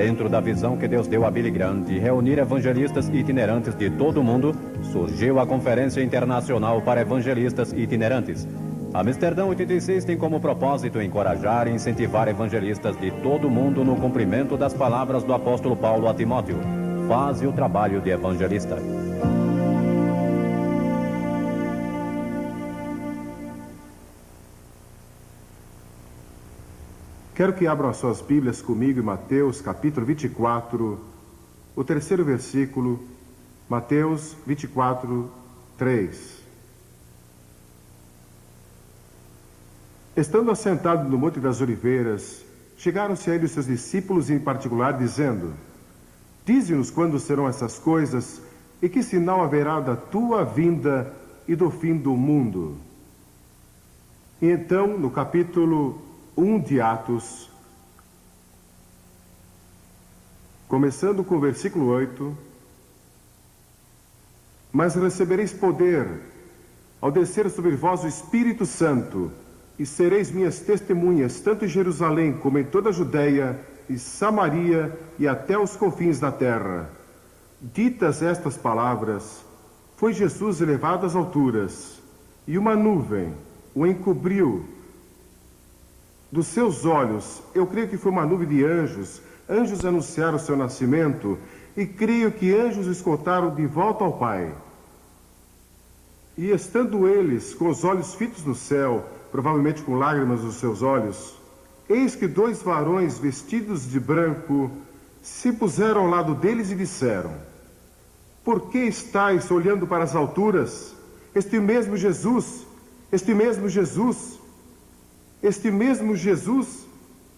Dentro da visão que Deus deu a Billy Graham de reunir evangelistas itinerantes de todo o mundo, surgiu a Conferência Internacional para Evangelistas Itinerantes. Amsterdã 86 tem como propósito encorajar e incentivar evangelistas de todo o mundo no cumprimento das palavras do apóstolo Paulo a Timóteo: faze o trabalho de evangelista. Quero que abram as suas Bíblias comigo em Mateus capítulo 24, o terceiro versículo, Mateus 24, 3. Estando assentado no Monte das Oliveiras, chegaram-se a ele os seus discípulos em particular, dizendo: dize-nos quando serão essas coisas e que sinal haverá da tua vinda e do fim do mundo. E então, no capítulo 1 de Atos, começando com o versículo 8: mas recebereis poder ao descer sobre vós o Espírito Santo, e sereis minhas testemunhas, tanto em Jerusalém como em toda a Judeia e Samaria e até os confins da terra. Ditas estas palavras, foi Jesus elevado às alturas, e uma nuvem o encobriu dos seus olhos. Eu creio que foi uma nuvem de anjos. Anjos anunciaram o seu nascimento, e creio que anjos o escoltaram de volta ao Pai. E estando eles com os olhos fitos no céu, provavelmente com lágrimas nos seus olhos, eis que dois varões vestidos de branco se puseram ao lado deles e disseram: por que estáis olhando para as alturas? Este mesmo Jesus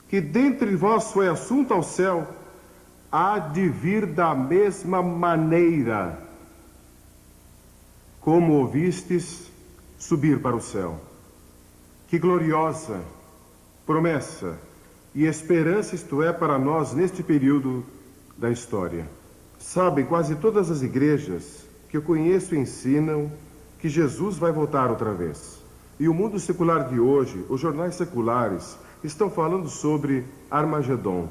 que dentre vós foi assunto ao céu, há de vir da mesma maneira como ouvistes subir para o céu. Que gloriosa promessa e esperança isto é para nós neste período da história. Sabem, quase todas as igrejas que eu conheço ensinam que Jesus vai voltar outra vez. E o mundo secular de hoje, os jornais seculares, estão falando sobre Armagedon.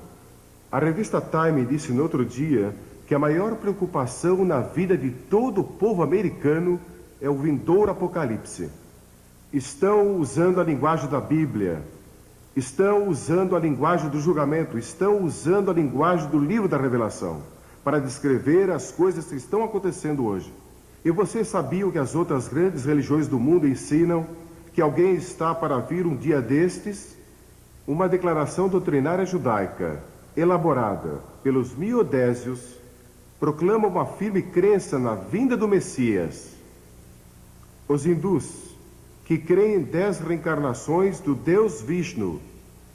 A revista Time disse no outro dia que a maior preocupação na vida de todo o povo americano é o vindouro apocalipse. Estão usando a linguagem da Bíblia, estão usando a linguagem do julgamento, estão usando a linguagem do livro da Revelação para descrever as coisas que estão acontecendo hoje. E vocês sabiam que as outras grandes religiões do mundo ensinam que alguém está para vir um dia destes? Uma declaração doutrinária judaica, elaborada pelos miodésios, proclama uma firme crença na vinda do Messias. Os hindus, que creem em 10 reencarnações do Deus Vishnu,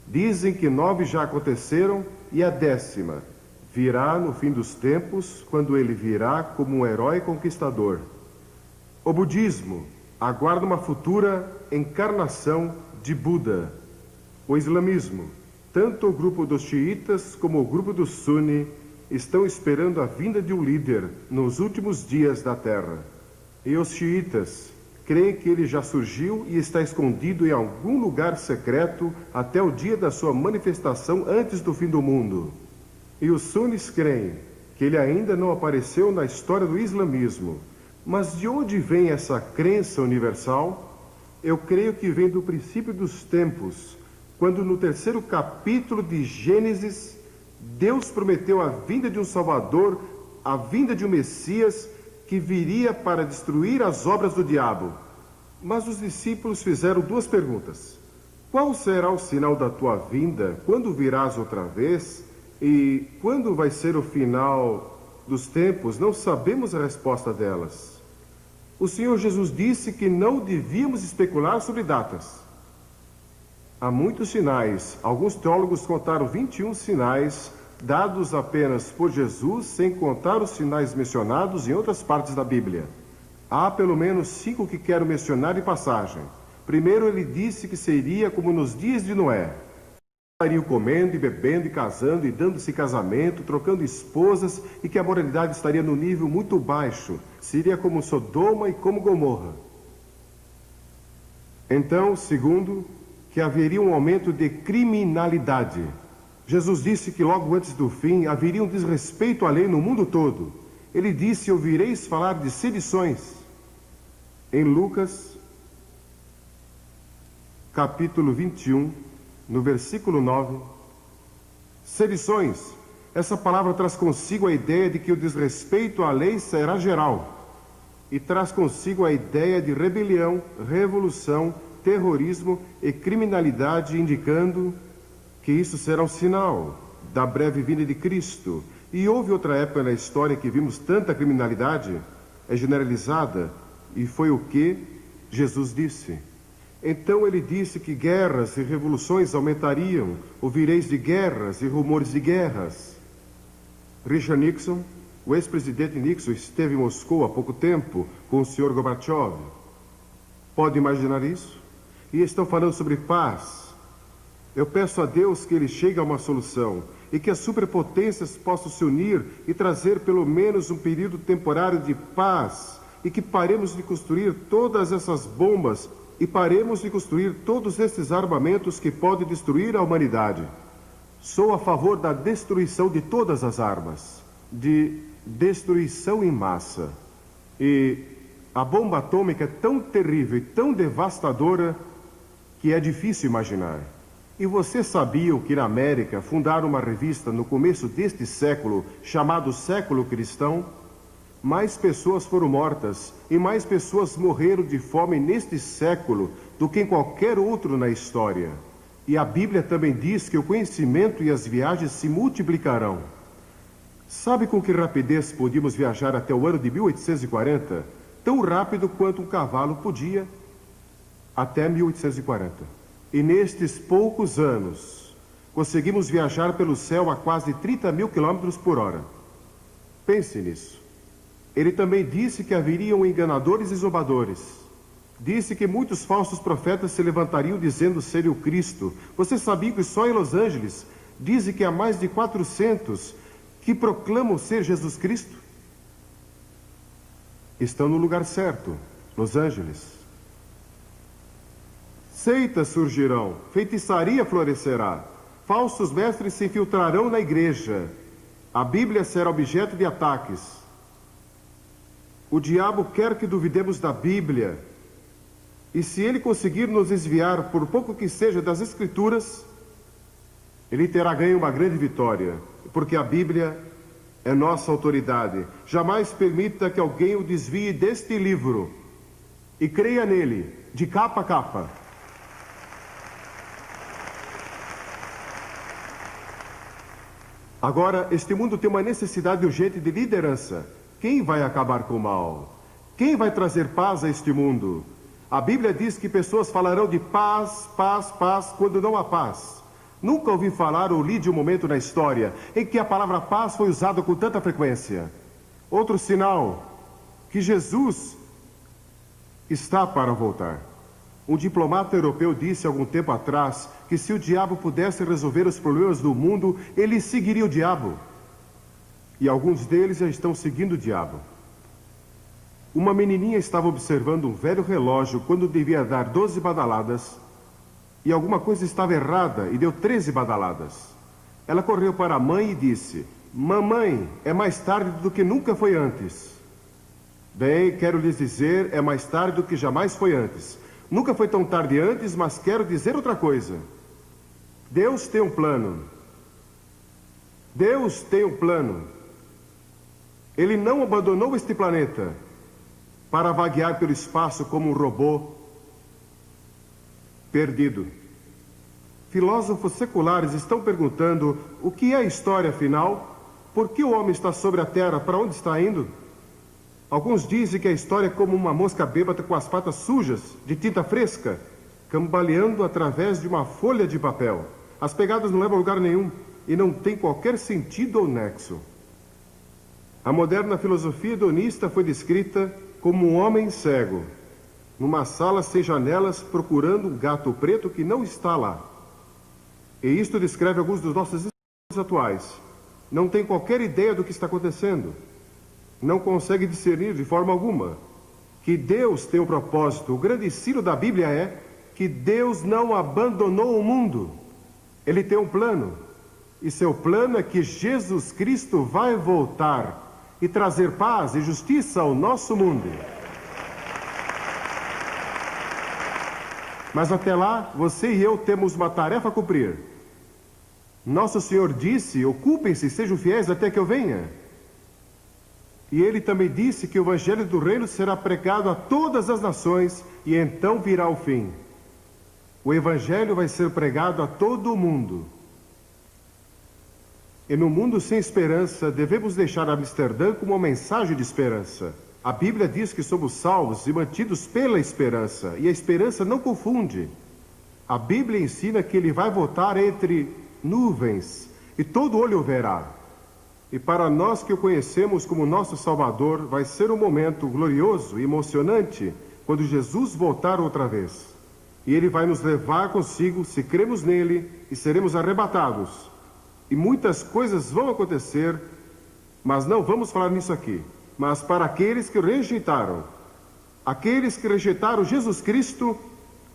dizem que 9 já aconteceram e a 10ª virá no fim dos tempos, quando ele virá como um herói conquistador. O budismo aguarda uma futura encarnação de Buda. O islamismo, tanto o grupo dos xiitas como o grupo dos suni, estão esperando a vinda de um líder nos últimos dias da terra. E os xiitas creem que ele já surgiu e está escondido em algum lugar secreto até o dia da sua manifestação antes do fim do mundo. E os sunis creem que ele ainda não apareceu na história do islamismo. Mas de onde vem essa crença universal? Eu creio que vem do princípio dos tempos, quando no 3º capítulo de Gênesis, Deus prometeu a vinda de um Salvador, a vinda de um Messias que viria para destruir as obras do diabo. Mas os discípulos fizeram 2 perguntas. Qual será o sinal da tua vinda? Quando virás outra vez? E quando vai ser o final dos tempos? Não sabemos a resposta delas. O Senhor Jesus disse que não devíamos especular sobre datas. Há muitos sinais. Alguns teólogos contaram 21 sinais dados apenas por Jesus, sem contar os sinais mencionados em outras partes da Bíblia. Há pelo menos 5 que quero mencionar em passagem. Primeiro, ele disse que seria como nos dias de Noé. Estariam comendo e bebendo e casando e dando-se casamento, trocando esposas, e que a moralidade estaria no nível muito baixo. Seria como Sodoma e como Gomorra. Então, segundo, que haveria um aumento de criminalidade. Jesus disse que logo antes do fim haveria um desrespeito à lei no mundo todo. Ele disse: ouvireis falar de sedições. Em Lucas, capítulo 21, no versículo 9, sedições. Essa palavra traz consigo a ideia de que o desrespeito à lei será geral. E traz consigo a ideia de rebelião, revolução, terrorismo e criminalidade, indicando que isso será um sinal da breve vinda de Cristo. E houve outra época na história que vimos tanta criminalidade, é generalizada, e foi o que Jesus disse. Então ele disse que guerras e revoluções aumentariam, ouvireis de guerras e rumores de guerras. Richard Nixon, o ex-presidente Nixon, esteve em Moscou há pouco tempo com o Sr. Gorbachev. Pode imaginar isso? E estão falando sobre paz. Eu peço a Deus que ele chegue a uma solução e que as superpotências possam se unir e trazer pelo menos um período temporário de paz, e que paremos de construir todas essas bombas e paremos de construir todos esses armamentos que podem destruir a humanidade. Sou a favor da destruição de todas as armas, de destruição em massa. E a bomba atômica é tão terrível e tão devastadora que é difícil imaginar. E vocês sabiam que na América fundaram uma revista no começo deste século, chamado Século Cristão? Mais pessoas foram mortas e mais pessoas morreram de fome neste século do que em qualquer outro na história. E a Bíblia também diz que o conhecimento e as viagens se multiplicarão. Sabe com que rapidez podíamos viajar até o ano de 1840? Tão rápido quanto um cavalo podia até 1840. E nestes poucos anos, conseguimos viajar pelo céu a quase 30 mil quilômetros por hora. Pense nisso. Ele também disse que haveriam enganadores e zombadores. Disse que muitos falsos profetas se levantariam dizendo serem o Cristo. Você sabia que só em Los Angeles dizem que há mais de 400 que proclamam ser Jesus Cristo? Estão no lugar certo, Los Angeles. Seitas surgirão, feitiçaria florescerá, falsos mestres se infiltrarão na igreja, a Bíblia será objeto de ataques. O diabo quer que duvidemos da Bíblia, e se ele conseguir nos desviar, por pouco que seja, das Escrituras, ele terá ganho uma grande vitória, porque a Bíblia é nossa autoridade. Jamais permita que alguém o desvie deste livro, e creia nele, de capa a capa. Agora, este mundo tem uma necessidade urgente de liderança. Quem vai acabar com o mal? Quem vai trazer paz a este mundo? A Bíblia diz que pessoas falarão de paz, paz, paz, quando não há paz. Nunca ouvi falar ou li de um momento na história em que a palavra paz foi usada com tanta frequência. Outro sinal que Jesus está para voltar. Um diplomata europeu disse algum tempo atrás que se o diabo pudesse resolver os problemas do mundo, ele seguiria o diabo. E alguns deles já estão seguindo o diabo. Uma menininha estava observando um velho relógio quando devia dar 12 badaladas, e alguma coisa estava errada e deu 13 badaladas. Ela correu para a mãe e disse: "Mamãe, é mais tarde do que nunca foi antes." Bem, quero lhes dizer, é mais tarde do que jamais foi antes. Nunca foi tão tarde antes, mas quero dizer outra coisa. Deus tem um plano. Deus tem um plano. Ele não abandonou este planeta para vaguear pelo espaço como um robô perdido. Filósofos seculares estão perguntando o que é a história afinal? Por que o homem está sobre a Terra? Para onde está indo? Alguns dizem que a história é como uma mosca bêbada com as patas sujas, de tinta fresca, cambaleando através de uma folha de papel. As pegadas não levam a lugar nenhum e não tem qualquer sentido ou nexo. A moderna filosofia hedonista foi descrita como um homem cego, numa sala sem janelas, procurando um gato preto que não está lá. E isto descreve alguns dos nossos estudos atuais. Não tem qualquer ideia do que está acontecendo. Não consegue discernir de forma alguma que Deus tem um propósito. O grande ensino da Bíblia é que Deus não abandonou o mundo. Ele tem um plano. E seu plano é que Jesus Cristo vai voltar e trazer paz e justiça ao nosso mundo. Mas até lá, você e eu temos uma tarefa a cumprir. Nosso Senhor disse: ocupem-se, sejam fiéis até que eu venha. E ele também disse que o Evangelho do Reino será pregado a todas as nações e então virá o fim. O Evangelho vai ser pregado a todo o mundo. E no mundo sem esperança, devemos deixar Amsterdã como uma mensagem de esperança. A Bíblia diz que somos salvos e mantidos pela esperança, e a esperança não confunde. A Bíblia ensina que ele vai voltar entre nuvens, e todo olho o verá. E para nós que o conhecemos como nosso Salvador, vai ser um momento glorioso e emocionante quando Jesus voltar outra vez. E ele vai nos levar consigo se cremos nele e seremos arrebatados. E muitas coisas vão acontecer, mas não vamos falar nisso aqui. Mas para aqueles que rejeitaram, aqueles que rejeitaram Jesus Cristo,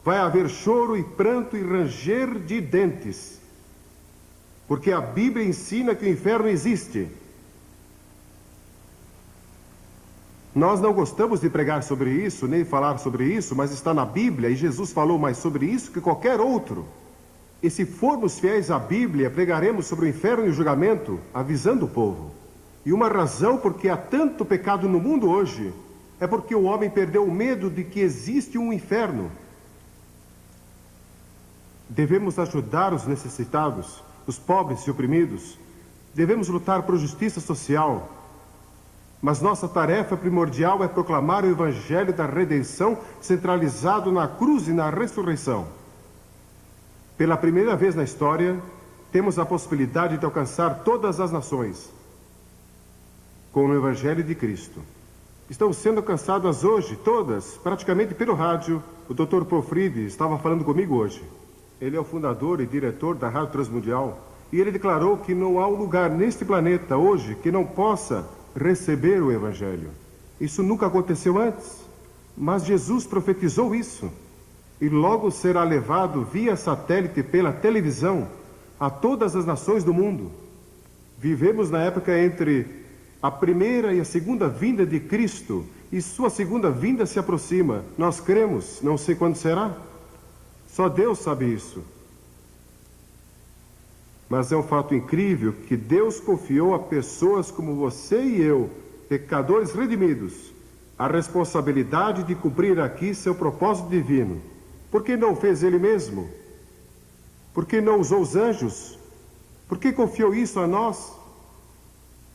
vai haver choro e pranto e ranger de dentes. Porque a Bíblia ensina que o inferno existe. Nós não gostamos de pregar sobre isso, nem falar sobre isso, mas está na Bíblia e Jesus falou mais sobre isso que qualquer outro. E se formos fiéis à Bíblia, pregaremos sobre o inferno e o julgamento, avisando o povo. E uma razão porque há tanto pecado no mundo hoje é porque o homem perdeu o medo de que existe um inferno. Devemos ajudar os necessitados, os pobres e oprimidos. Devemos lutar por justiça social. Mas nossa tarefa primordial é proclamar o Evangelho da redenção centralizado na cruz e na ressurreição. Pela primeira vez na história, temos a possibilidade de alcançar todas as nações com o Evangelho de Cristo. Estão sendo alcançadas hoje, todas, praticamente pelo rádio. O Dr. Profride estava falando comigo hoje. Ele é o fundador e diretor da Rádio Transmundial. E ele declarou que não há um lugar neste planeta hoje que não possa receber o Evangelho. Isso nunca aconteceu antes. Mas Jesus profetizou isso. E logo será levado via satélite pela televisão a todas as nações do mundo. Vivemos na época entre a primeira e a segunda vinda de Cristo, e sua segunda vinda se aproxima. Nós cremos, não sei quando será. Só Deus sabe isso. Mas é um fato incrível que Deus confiou a pessoas como você e eu, pecadores redimidos, a responsabilidade de cumprir aqui seu propósito divino. Por que não fez ele mesmo? Por que não usou os anjos? Por que confiou isso a nós?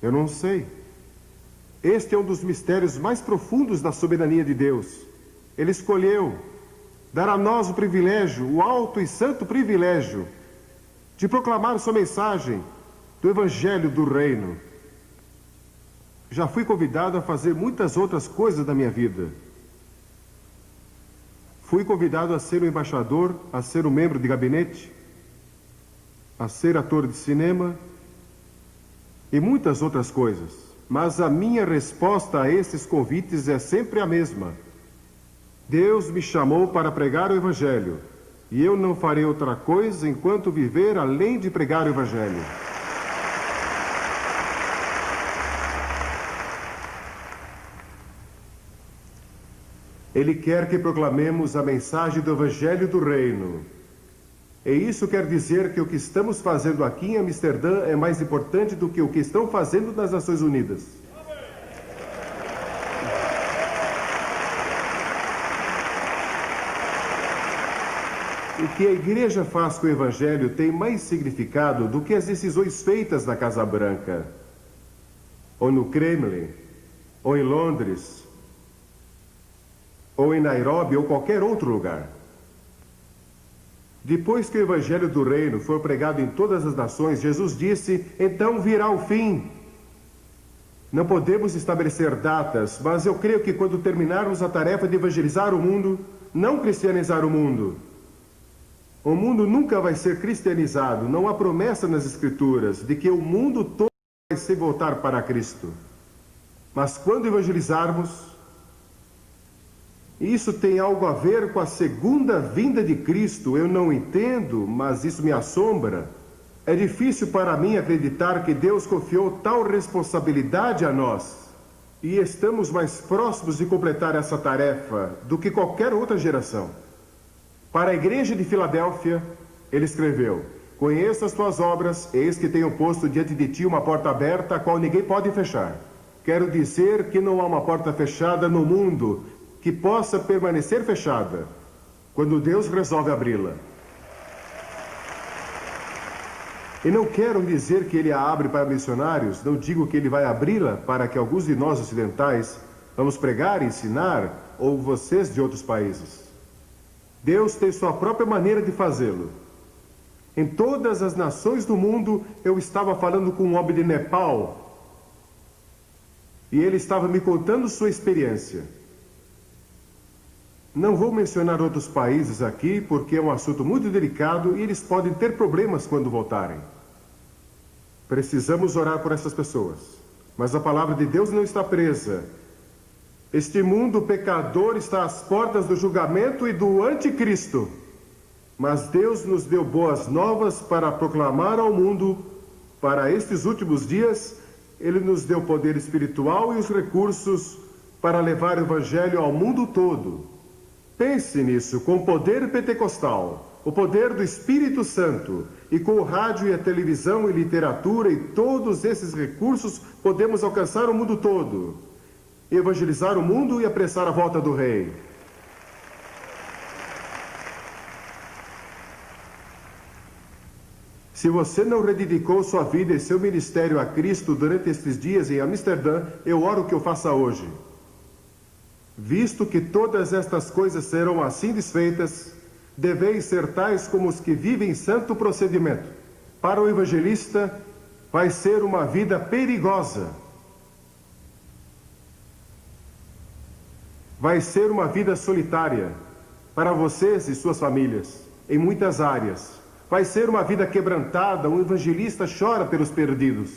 Eu não sei. Este é um dos mistérios mais profundos da soberania de Deus. Ele escolheu dar a nós o privilégio, o alto e santo privilégio, de proclamar sua mensagem do Evangelho do Reino. Já fui convidado a fazer muitas outras coisas da minha vida. Fui convidado a ser um embaixador, a ser um membro de gabinete, a ser ator de cinema e muitas outras coisas. Mas a minha resposta a esses convites é sempre a mesma. Deus me chamou para pregar o Evangelho, e eu não farei outra coisa enquanto viver além de pregar o Evangelho. Ele quer que proclamemos a mensagem do Evangelho do Reino. E isso quer dizer que o que estamos fazendo aqui em Amsterdã é mais importante do que o que estão fazendo nas Nações Unidas. O que a igreja faz com o Evangelho tem mais significado do que as decisões feitas na Casa Branca, ou no Kremlin, ou em Londres, ou em Nairobi, ou qualquer outro lugar. Depois que o Evangelho do Reino for pregado em todas as nações, Jesus disse, então virá o fim. Não podemos estabelecer datas, mas eu creio que quando terminarmos a tarefa de evangelizar o mundo, não cristianizar o mundo nunca vai ser cristianizado. Não há promessa nas Escrituras de que o mundo todo vai se voltar para Cristo. Mas quando evangelizarmos, isso tem algo a ver com a segunda vinda de Cristo. Eu não entendo, mas isso me assombra. É difícil para mim acreditar que Deus confiou tal responsabilidade a nós. E estamos mais próximos de completar essa tarefa do que qualquer outra geração. Para a igreja de Filadélfia, ele escreveu: conheço as tuas obras, eis que tenho posto diante de ti uma porta aberta, a qual ninguém pode fechar. Quero dizer que não há uma porta fechada no mundo que possa permanecer fechada quando Deus resolve abri-la. E não quero dizer que ele a abre para missionários, não digo que ele vai abri-la para que alguns de nós ocidentais vamos pregar e ensinar, ou vocês de outros países. Deus tem sua própria maneira de fazê-lo. Em todas as nações do mundo, eu estava falando com um homem de Nepal, e ele estava me contando sua experiência. Não vou mencionar outros países aqui, porque é um assunto muito delicado e eles podem ter problemas quando voltarem. Precisamos orar por essas pessoas. Mas a palavra de Deus não está presa. Este mundo pecador está às portas do julgamento e do anticristo. Mas Deus nos deu boas novas para proclamar ao mundo. Para estes últimos dias, Ele nos deu poder espiritual e os recursos para levar o Evangelho ao mundo todo. Pense nisso, com o poder pentecostal, o poder do Espírito Santo, e com o rádio e a televisão e literatura e todos esses recursos, podemos alcançar o mundo todo, evangelizar o mundo e apressar a volta do Rei. Se você não rededicou sua vida e seu ministério a Cristo durante estes dias em Amsterdã, eu oro que eu faça hoje. Visto que todas estas coisas serão assim desfeitas, deveis ser tais como os que vivem santo procedimento. Para o evangelista, vai ser uma vida perigosa. Vai ser uma vida solitária para vocês e suas famílias, em muitas áreas. Vai ser uma vida quebrantada, um evangelista chora pelos perdidos.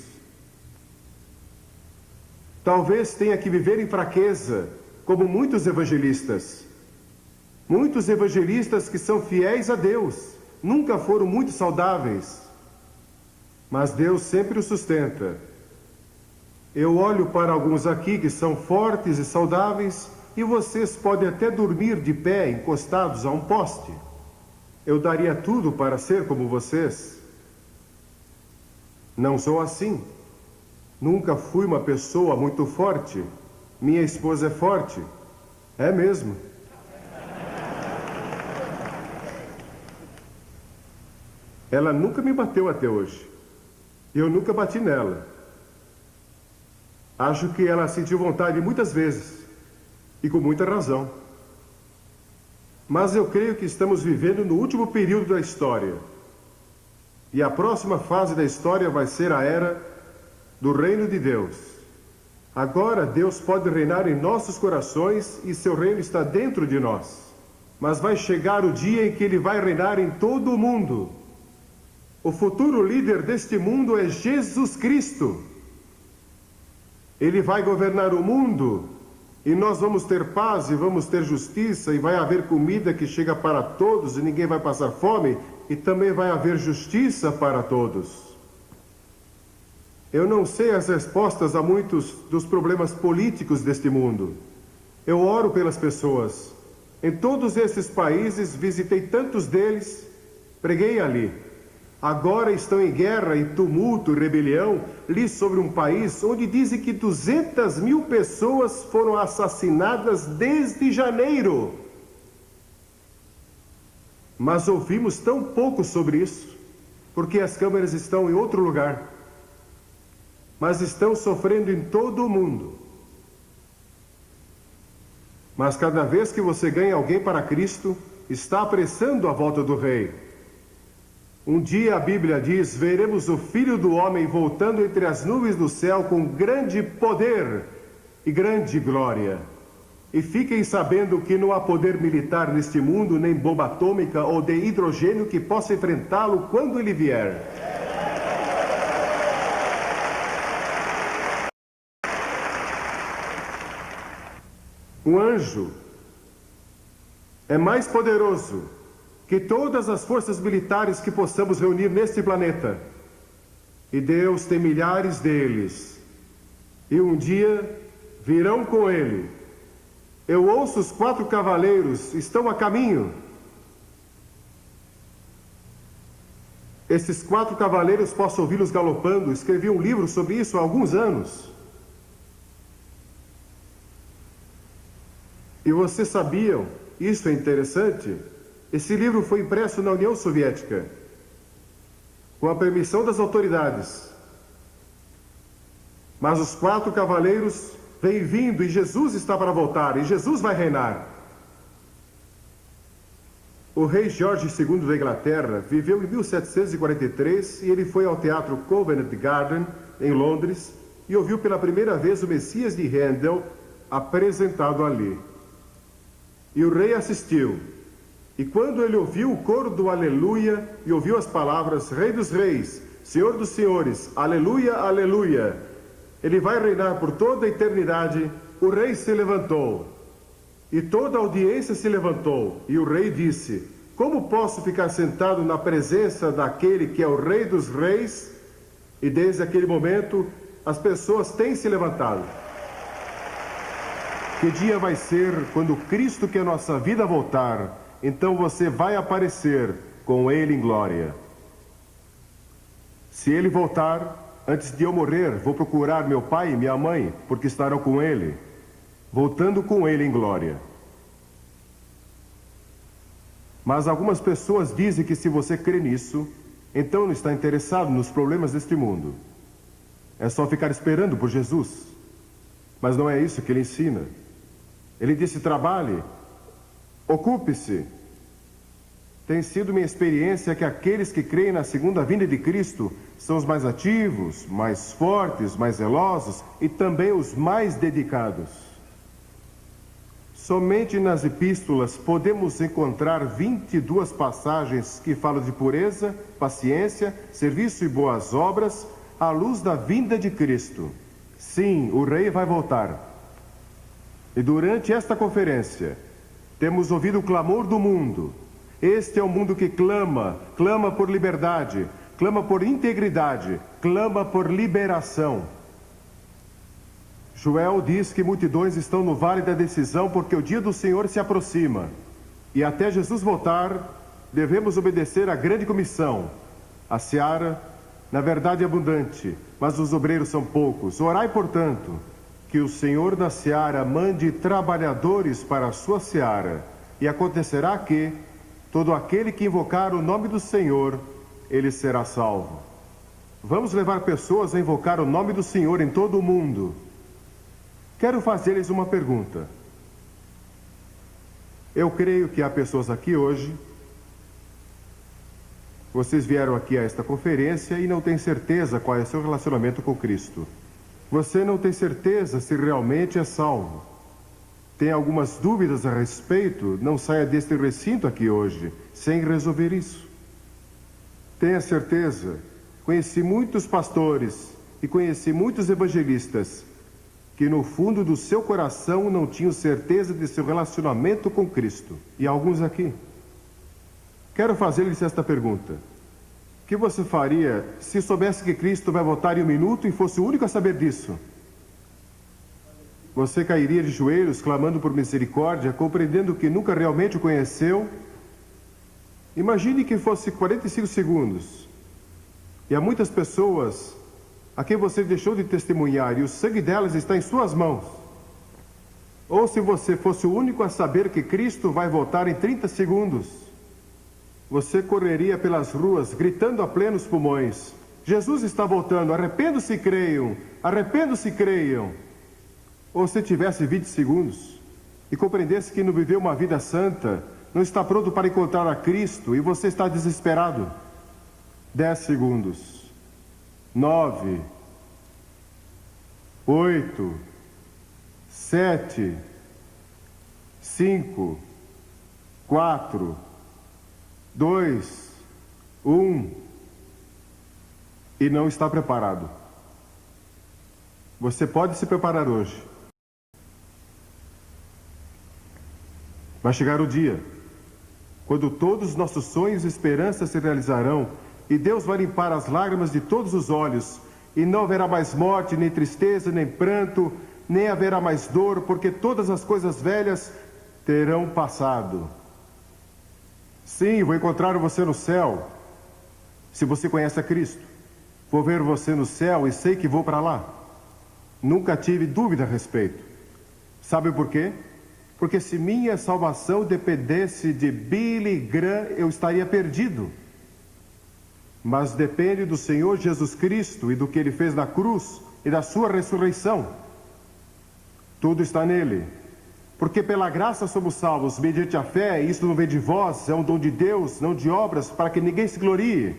Talvez tenha que viver em fraqueza, como muitos evangelistas. Muitos evangelistas que são fiéis a Deus, nunca foram muito saudáveis, mas Deus sempre os sustenta. Eu olho para alguns aqui que são fortes e saudáveis, e vocês podem até dormir de pé, encostados a um poste. Eu daria tudo para ser como vocês. Não sou assim. Nunca fui uma pessoa muito forte. Minha esposa é forte. É mesmo. Ela nunca me bateu até hoje. Eu nunca bati nela. Acho que ela sentiu vontade muitas vezes. E com muita razão. Mas eu creio que estamos vivendo no último período da história. E a próxima fase da história vai ser a era do reino de Deus. Agora Deus pode reinar em nossos corações e seu reino está dentro de nós. Mas vai chegar o dia em que ele vai reinar em todo o mundo. O futuro líder deste mundo é Jesus Cristo. Ele vai governar o mundo e nós vamos ter paz e vamos ter justiça e vai haver comida que chega para todos e ninguém vai passar fome e também vai haver justiça para todos. Eu não sei as respostas a muitos dos problemas políticos deste mundo. Eu oro pelas pessoas. Em todos esses países, visitei tantos deles, preguei ali. Agora estão em guerra e tumulto e rebelião. Li sobre um país onde dizem que 200.000 pessoas foram assassinadas desde janeiro. Mas ouvimos tão pouco sobre isso, porque as câmeras estão em outro lugar. Mas estão sofrendo em todo o mundo. Mas cada vez que você ganha alguém para Cristo, está apressando a volta do Rei. Um dia a Bíblia diz, veremos o Filho do Homem voltando entre as nuvens do céu com grande poder e grande glória. E fiquem sabendo que não há poder militar neste mundo, nem bomba atômica ou de hidrogênio que possa enfrentá-lo quando ele vier. Um anjo é mais poderoso que todas as forças militares que possamos reunir neste planeta. e Deus tem milhares deles. E um dia virão com ele. Eu ouço os 4 cavaleiros, estão a caminho. Esses 4 cavaleiros, posso ouvi-los galopando. Escrevi um livro sobre isso há alguns anos. E vocês sabiam, isso é interessante, esse livro foi impresso na União Soviética, com a permissão das autoridades. Mas os 4 cavaleiros vêm vindo e Jesus está para voltar, e Jesus vai reinar. O rei George II da Inglaterra viveu em 1743 e ele foi ao teatro Covent Garden, em Londres, e ouviu pela primeira vez o Messias de Handel apresentado ali. E o rei assistiu. E quando ele ouviu o coro do Aleluia e ouviu as palavras Rei dos Reis, Senhor dos Senhores, Aleluia, Aleluia, ele vai reinar por toda a eternidade, o rei se levantou. E toda a audiência se levantou. E o rei disse: como posso ficar sentado na presença daquele que é o Rei dos Reis? E desde aquele momento, as pessoas têm se levantado. Que dia vai ser quando Cristo, que é a nossa vida, voltar? Então você vai aparecer com Ele em glória. Se Ele voltar, antes de eu morrer, vou procurar meu pai e minha mãe, porque estarão com Ele, voltando com Ele em glória. Mas algumas pessoas dizem que se você crê nisso, então não está interessado nos problemas deste mundo. É só ficar esperando por Jesus. Mas não é isso que Ele ensina. Ele disse: trabalhe, ocupe-se. Tem sido minha experiência que aqueles que creem na segunda vinda de Cristo são os mais ativos, mais fortes, mais zelosos e também os mais dedicados. Somente nas epístolas podemos encontrar 22 passagens que falam de pureza, paciência, serviço e boas obras à luz da vinda de Cristo. Sim, o Rei vai voltar. E durante esta conferência, temos ouvido o clamor do mundo. Este é um mundo que clama, clama por liberdade, clama por integridade, clama por liberação. Joel diz que multidões estão no vale da decisão porque o dia do Senhor se aproxima. E até Jesus voltar, devemos obedecer à grande comissão. A seara, na verdade, é abundante, mas os obreiros são poucos. Orai, portanto, que o Senhor da seara mande trabalhadores para a sua seara. E acontecerá que todo aquele que invocar o nome do Senhor, ele será salvo. Vamos levar pessoas a invocar o nome do Senhor em todo o mundo. Quero fazer-lhes uma pergunta. Eu creio que há pessoas aqui hoje. Vocês vieram aqui a esta conferência e não têm certeza qual é o seu relacionamento com Cristo. Você não tem certeza se realmente é salvo. Tem algumas dúvidas a respeito? Não saia deste recinto aqui hoje sem resolver isso. Tenha certeza. Conheci muitos pastores e conheci muitos evangelistas que no fundo do seu coração não tinham certeza de seu relacionamento com Cristo. E alguns aqui. Quero fazer-lhes esta pergunta. O que você faria se soubesse que Cristo vai voltar em um minuto e fosse o único a saber disso? Você cairia de joelhos, clamando por misericórdia, compreendendo que nunca realmente o conheceu? Imagine que fosse 45 segundos. E há muitas pessoas a quem você deixou de testemunhar, e o sangue delas está em suas mãos. Ou se você fosse o único a saber que Cristo vai voltar em 30 segundos, você correria pelas ruas, gritando a plenos pulmões: Jesus está voltando, arrependam-se e creiam, arrependam-se e creiam. Ou se tivesse 20 segundos, e compreendesse que não viveu uma vida santa, não está pronto para encontrar a Cristo, e você está desesperado. 10 segundos. 9, 8, 7, 5, 4, 2, 1, e não está preparado. Você pode se preparar hoje. Vai chegar o dia quando todos os nossos sonhos e esperanças se realizarão e Deus vai limpar as lágrimas de todos os olhos, e não haverá mais morte, nem tristeza, nem pranto, nem haverá mais dor, porque todas as coisas velhas terão passado. Sim, vou encontrar você no céu, se você conhece a Cristo. Vou ver você no céu e sei que vou para lá. Nunca tive dúvida a respeito. Sabe por quê? Porque se minha salvação dependesse de Billy Graham, eu estaria perdido. Mas depende do Senhor Jesus Cristo e do que Ele fez na cruz e da sua ressurreição. Tudo está nele. Porque pela graça somos salvos, mediante a fé, e isso não vem de vós, é um dom de Deus, não de obras, para que ninguém se glorie.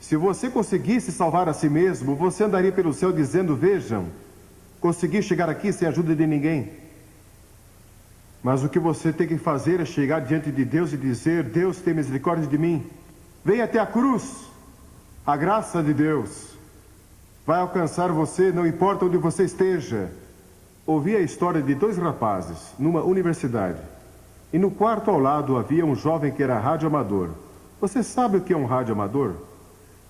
Se você conseguisse salvar a si mesmo, você andaria pelo céu dizendo, vejam, consegui chegar aqui sem a ajuda de ninguém. Mas o que você tem que fazer é chegar diante de Deus e dizer, Deus tem misericórdia de mim. Venha até a cruz. A graça de Deus vai alcançar você, não importa onde você esteja. Ouvi a história de 2 rapazes numa universidade. E no quarto ao lado havia um jovem que era radioamador. Você sabe o que é um radioamador?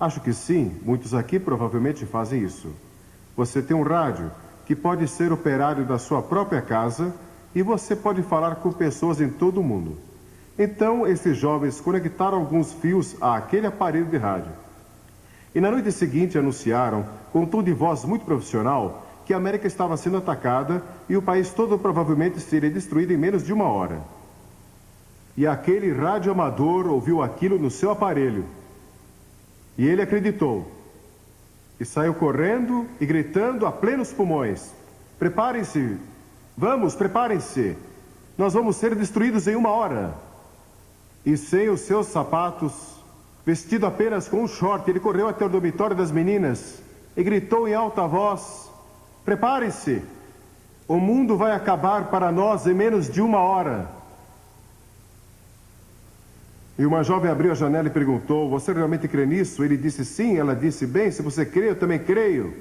Acho que sim, muitos aqui provavelmente fazem isso. Você tem um rádio que pode ser operário da sua própria casa e você pode falar com pessoas em todo o mundo. Então, esses jovens conectaram alguns fios àquele aparelho de rádio. E na noite seguinte anunciaram, com um tom de voz muito profissional, que a América estava sendo atacada e o país todo provavelmente seria destruído em menos de 1 hora. E aquele radioamador ouviu aquilo no seu aparelho. E ele acreditou. E saiu correndo e gritando a plenos pulmões. Preparem-se! Vamos, preparem-se! Nós vamos ser destruídos em 1 hora. E sem os seus sapatos, vestido apenas com um short, ele correu até o dormitório das meninas e gritou em alta voz, preparem-se! O mundo vai acabar para nós em menos de 1 hora. E uma jovem abriu a janela e perguntou, você realmente crê nisso? Ele disse sim, ela disse, bem, se você crê, eu também creio.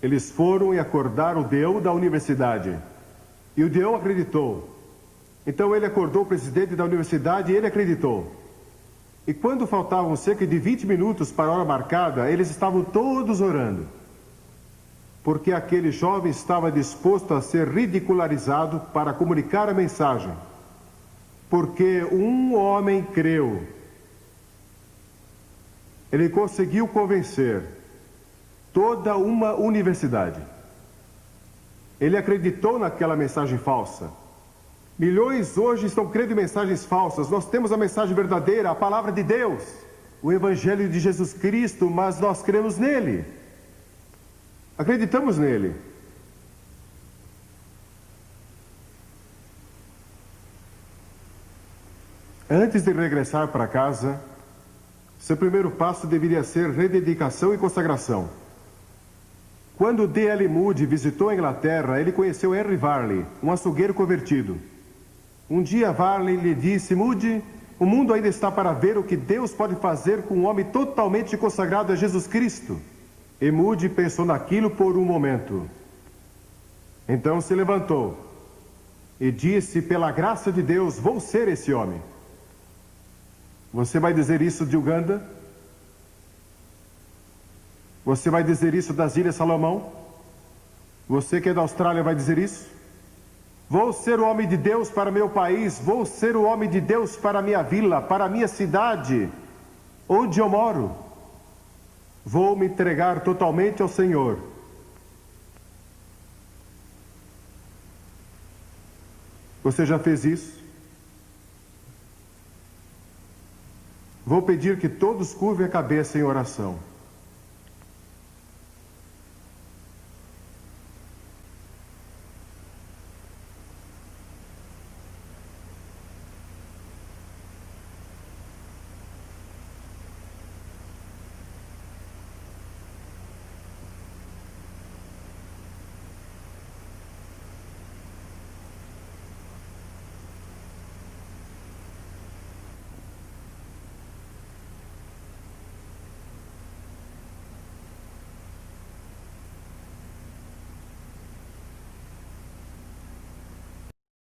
Eles foram e acordaram o Deo da universidade. E o Deo acreditou. Então ele acordou o presidente da universidade e ele acreditou. E quando faltavam cerca de 20 minutos para a hora marcada, eles estavam todos orando. Porque aquele jovem estava disposto a ser ridicularizado para comunicar a mensagem. Porque um homem creu. Ele conseguiu convencer toda uma universidade. Ele acreditou naquela mensagem falsa. Milhões hoje estão crendo em mensagens falsas. Nós temos a mensagem verdadeira, a palavra de Deus, o Evangelho de Jesus Cristo, mas nós cremos nele. Acreditamos nele. Antes de regressar para casa, seu primeiro passo deveria ser rededicação e consagração. Quando D.L. Moody visitou a Inglaterra, ele conheceu Henry Varley, um açougueiro convertido. Um dia Varley lhe disse, Moody, o mundo ainda está para ver o que Deus pode fazer com um homem totalmente consagrado a Jesus Cristo. E Moody pensou naquilo por um momento. Então se levantou e disse, pela graça de Deus, vou ser esse homem. Você vai dizer isso de Uganda? Você vai dizer isso das Ilhas Salomão? Você que é da Austrália vai dizer isso? Vou ser o homem de Deus para meu país, vou ser o homem de Deus para minha vila, para minha cidade, onde eu moro. Vou me entregar totalmente ao Senhor. Você já fez isso? Vou pedir que todos curvem a cabeça em oração.